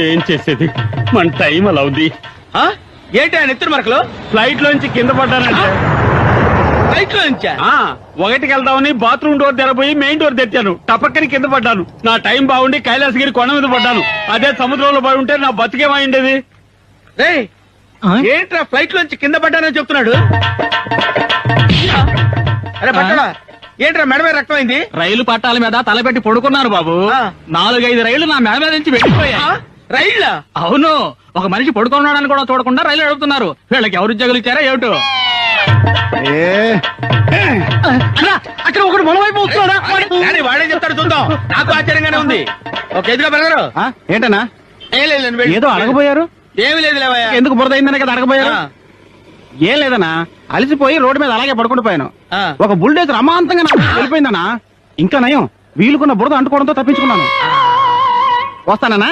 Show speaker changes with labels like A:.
A: ఏం చేసేది, మన టైం అలా ఉంది.
B: ఏంటి ఆయన ఎత్తురు మరకలు?
A: ఫ్లైట్ లోంచి కింద పడ్డానంటే.
B: ఫ్లైట్ లో నుంచా?
A: ఒకటికి వెళ్దామని బాత్రూమ్ డోర్ తెరపోయి మెయిన్ డోర్ తెచ్చాను. టపక్కని కింద పడ్డాను. నా టైం బాగుండి కైలాసగిరి కొండ మీద పడ్డాను. అదే సముద్రంలో పడి ఉంటే నా బతికేమైండేది.
B: రేయ్, ఏంట్రా ఫ్లైట్ లోంచి కింద పడ్డానని చెప్తున్నాడు? అరే పట్టడా, ఏంట్రా మెడ మీద రక్తం అయింది?
A: రైలు పట్టాల మీద తలపెట్టి పడుకున్నాను బాబు. 4-5 రైళ్లు నా మెడ మీద నుంచి వెళ్ళిపోయా.
B: రైళ్ళ?
A: అవును, ఒక మనిషి పడుకున్నాడని కూడా చూడకుండా రైలు నడుపుతున్నారు. వీళ్ళకి ఎవరు ఉద్యోగులు ఇచ్చారా ఏమిటో. అక్కడ ఒకడు మనవైపు వస్తున్నాడా?
B: వాడే చెప్తాడు, చూద్దాం. నాకు ఆశ్చర్యంగానే ఉంది. ఒక ఎదుగా బ్రదరు.
A: ఏంటన్నా?
B: ఏం లేదు,
A: ఏదో అడగబోయారు.
B: ఏమి లేదు లేవయ్యా.
A: ఎందుకు బురదైందనే కదా అడగబోయారు. ఏం లేదన్నా, అలసిపోయి రోడ్డు మీద అలాగే పడుకుంటూ పోయాను. ఒక బుల్డేజర్ అమాంతంగా వెళ్ళిపోయిందన్నా. ఇంకా నయం, వీలుకున్న బురద అంటుకోవడంతో తప్పించుకున్నాను. వస్తానన్నా.